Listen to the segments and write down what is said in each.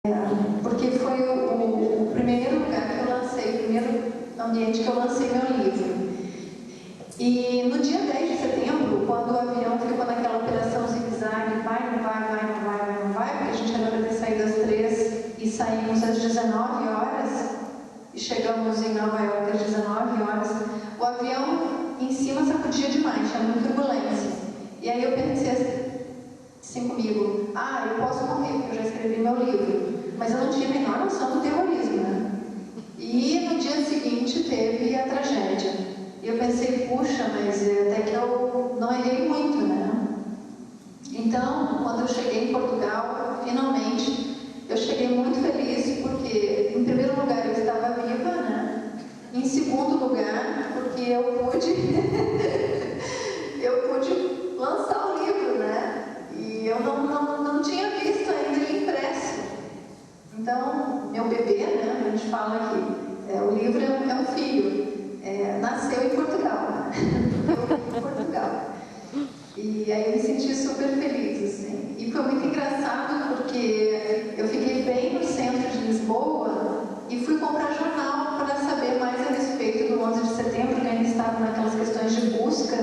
Porque foi o primeiro lugar que eu lancei, o primeiro ambiente que eu lancei meu livro. E no dia 10 de setembro, quando o avião ficou naquela operação zigue-zague, vai, não vai, vai, não vai, vai, não vai, porque a gente era para ter saído às 3 e saímos às 19 horas, e chegamos em Nova York às 19 horas, o avião em cima sacudia demais, tinha muita turbulência. E aí eu pensei assim comigo, eu posso morrer, porque eu já escrevi meu livro, mas eu não tinha a menor noção do terrorismo, né? E no dia seguinte teve a tragédia. E eu pensei, puxa, mas até que eu não errei muito, né? Então, quando eu cheguei em Portugal, finalmente, eu cheguei muito feliz porque, em primeiro lugar, eu estava viva, né? Em segundo lugar, porque eu pude lançar o livro, né? E eu não tinha visto ainda ele impresso. Então, meu bebê, né? A gente fala que o livro é um filho. Nasceu em Portugal. Em Portugal. E aí eu me senti super feliz, assim. E foi muito engraçado porque eu fiquei bem no centro de Lisboa e fui comprar jornal para saber mais a respeito do 11 de setembro, que ainda estava naquelas questões de busca.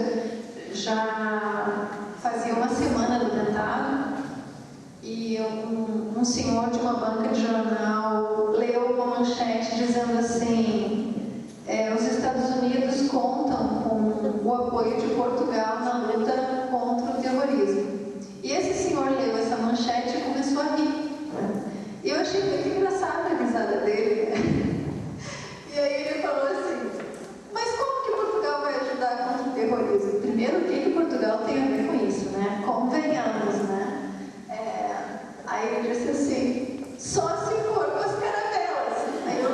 Já fazia uma semana do atentado. E um senhor de uma banca de jornal leu uma manchete dizendo assim: os Estados Unidos contam com o apoio de Portugal na luta contra o terrorismo. E esse senhor leu essa manchete e começou a rir. E eu achei muito engraçada a risada dele. E aí ele falou assim: mas como que Portugal vai ajudar contra o terrorismo? Primeiro, o que Portugal tem a ver com isso, né? Convenhamos, né? Aí ele disse assim: só se for com as caravelas. Aí eu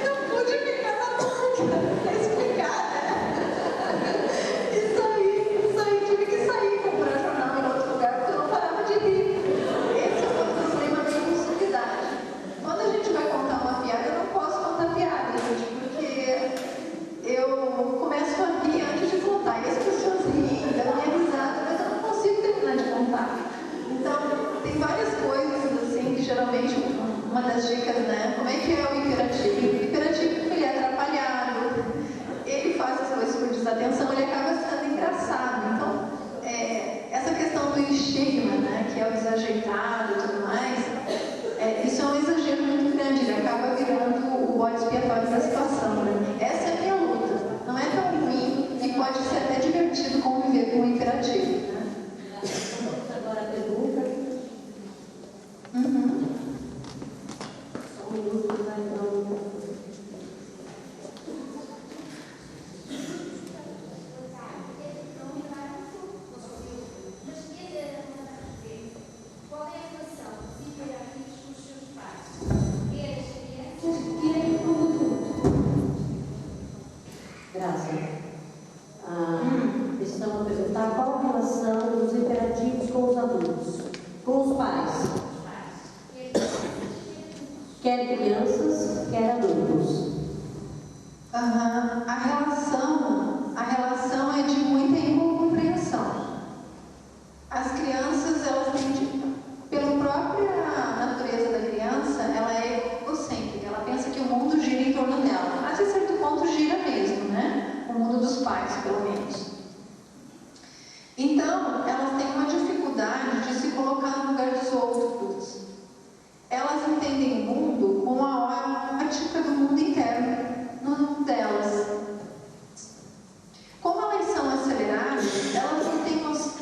não pude ficar na boca para explicar, né? Isso aí, tive que sair, comprar jornal em outro lugar, porque eu não parava de rir. Esse é o problema da impulsividade. Quando a gente vai contar uma piada, eu não posso contar piada, gente, porque eu começo a rir antes de contar, e as pessoas riem, dão minha risada, mas eu não consigo terminar de contar. Então, tem várias coisas, assim, que geralmente, uma das dicas, né, como é que é o hiperativo? O hiperativo, ele é atrapalhado, ele faz as coisas por desatenção, ele acaba sendo engraçado. Então, essa questão do estigma, né, que é o desajeitado e tudo mais, isso é um exagero muito grande, ele acaba virando o bode expiatório da situação, né? Essa é a minha luta. Não é tão ruim e pode ser até divertido conviver com o imperativo, né? Agora a pergunta. Só um minuto que vai dar um... Qual é a relação dos imperativos com os seus pais? Quer as crianças, quer o adulto? Graça. Estamos a perguntar qual a relação dos imperativos com os adultos, com os pais. Quer crianças, quer adultos. A relação é de muita incompreensão. As crianças, elas têm, pela própria natureza da criança, ela é egocêntrica, ela pensa que o mundo gira em torno dela. Até certo ponto gira mesmo, né? O mundo dos pais, pelo menos. Então, elas têm uma dificuldade de se colocar no lugar dos outros. Elas entendem o mundo com a ótica do mundo interno, no delas. Como elas são aceleradas, elas não têm noção.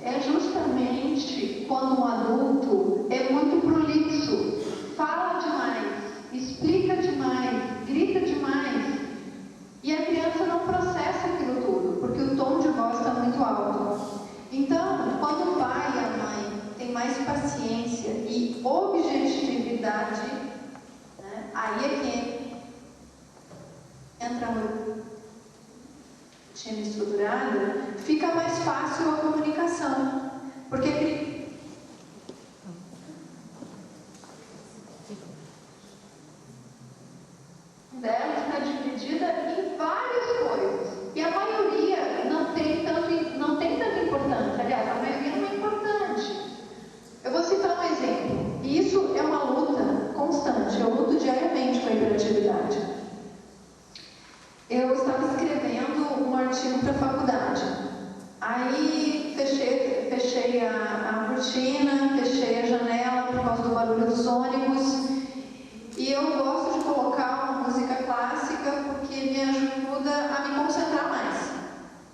É justamente quando um adulto é muito prolixo, fala demais, explica demais, grita demais, e a criança não processa aquilo tudo, porque o tom de voz está muito alto. Então, quando o pai e a mãe têm mais paciência e objetividade, né, aí é que entra a rotina estruturada, fica mais fácil a comunicação, porque dela está dividida em várias coisas, e a artigo para a faculdade. Aí fechei a cortina, fechei a janela por causa do barulho dos ônibus. E eu gosto de colocar uma música clássica porque me ajuda a me concentrar mais.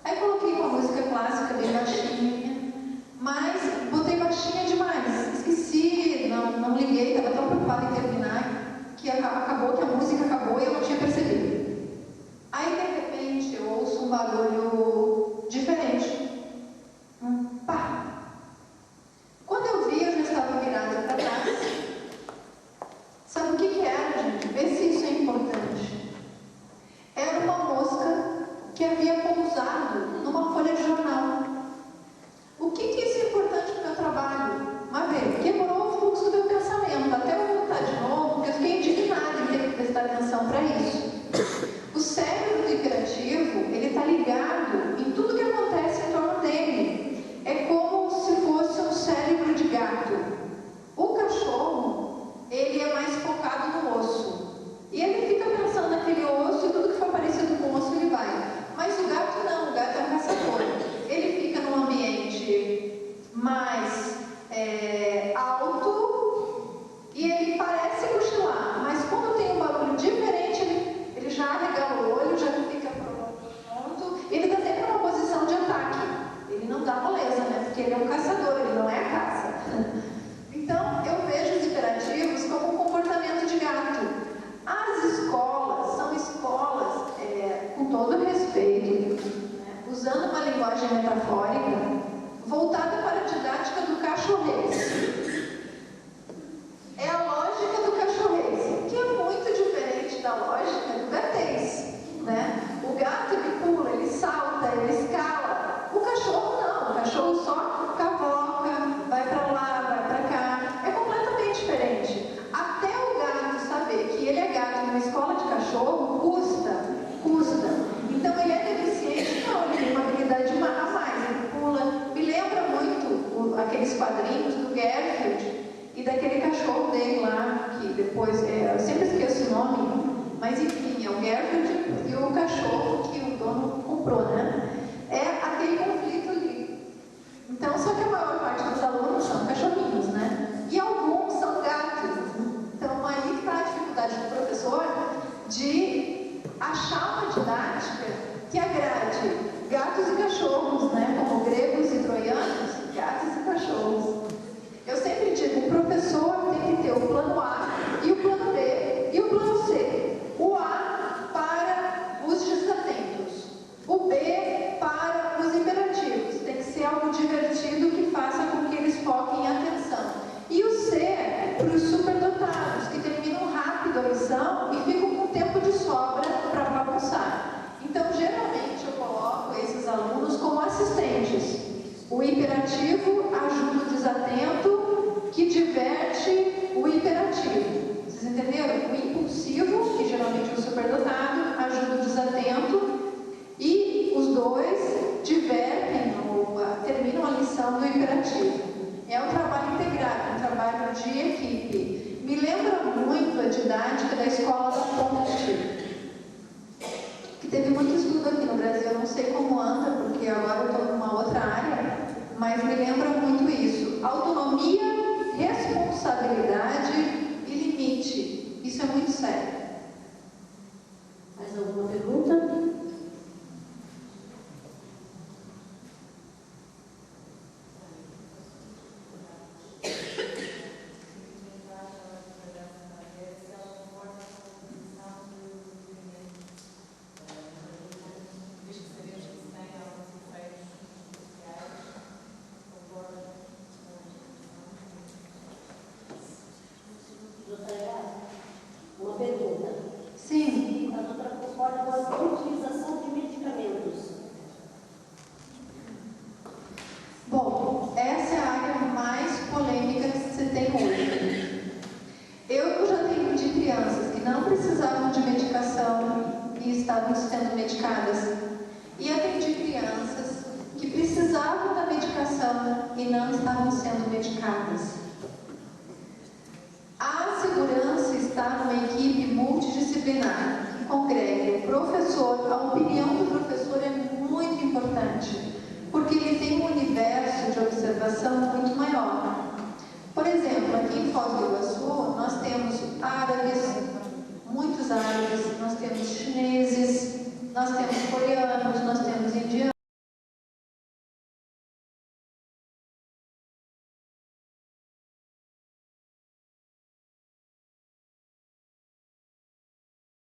Aí coloquei uma música clássica bem baixinha, mas botei baixinha demais. Esqueci, não liguei, estava tão preocupada em terminar que acabou, que a música acabou e eu não tinha percebido. Aí de repente eu ouço um barulho diferente. Pá! Quando eu vi, eu já estava virada para trás. Sabe o que era, gente? Vê se isso é importante. Era uma mosca que havia pousado numa folha de jornal. O que isso é importante para o meu trabalho? Mas vê, quebrou o fluxo do meu pensamento. Até eu voltar de novo, porque eu fiquei indignada em ter que prestar atenção para isso. O cérebro do hiperativo, ele está ligado em tudo que acontece em torno dele. É como se fosse um cérebro de gato. O cachorro, ele é mais focado no osso. E ele fica pensando naquele osso e tudo que for parecido com o osso ele vai. Mas o gato não, o gato é um caçador. Ele fica num ambiente mais alto e ele parece cochilar. Mas quando tem um barulho diferente, ele já arregala o olho, já fica pronto. Ele está sempre numa posição de ataque. Ele não dá moleza, né? Porque ele é um caçador, ele não é a caça. Então, eu vejo os hiperativos como um comportamento de gato. As escolas são escolas, com todo respeito, né, usando uma linguagem metafórica, voltada para a didática do cachorrês. É a lógica do cachorrês, que é muito diferente da lógica do gatês, né? O gato, ele pula, ele salta, ele escala. O cachorro não, o cachorro só cavoca, vai para lá, vai para cá. É completamente diferente. Até o gato saber que ele é gato numa escola de cachorro, custa. Então ele é deficiente? Não, ele tem uma habilidade a mais, ele pula. Me lembra muito aqueles quadrinhos do Garfield e daquele cachorro dele lá, que depois, eu sempre esqueço o nome, mas enfim, é o Garfield e o cachorro que o dono comprou, né? É aquele conflito ali. Então, só que a maior parte dos alunos são cachorrinhos, né? E alguns são gatos. Então, aí que está a dificuldade do professor de achar uma didática que agrade gatos e cachorros, né? Como gregos e troianos, gatos e cachorros. Eu sempre digo, o professor tem que ter o plano A e o plano B e o plano C. O A para os desatentos, o B para os imperativos. Tem que ser algo divertido que faça com que eles foquem em atenção. E o C para os superdotados, que terminam rápido a lição e ficam com tempo de sobra para bagunçar. Então, geralmente, eu coloco esses alunos como assistentes. O hiperativo ajuda o desatento, que diverte o hiperativo. Vocês entenderam? O impulsivo, que geralmente é o superdotado, ajuda o desatento, e os dois divertem ou terminam a lição do hiperativo. É um trabalho integrado, um trabalho de equipe. Me lembra muito a didática da escola da Ponte, que teve muito estudo aqui no Brasil. Eu não sei como anda, porque agora eu estou numa outra área, mas me lembra muito isso. Autonomia, responsabilidade e limite. Isso é muito sério. Mais alguma pergunta? Uma pergunta. Sim. A doutora concorda com a utilização de medicamentos? Bom, essa é a área mais polêmica que se tem hoje. Eu já tenho de crianças que não precisavam de medicação e estavam sendo medicadas. E atendi crianças que precisavam da medicação e não estavam sendo medicadas. A segurança está numa equipe multidisciplinar que congrega o professor. A opinião do professor é muito importante, porque ele tem um universo de observação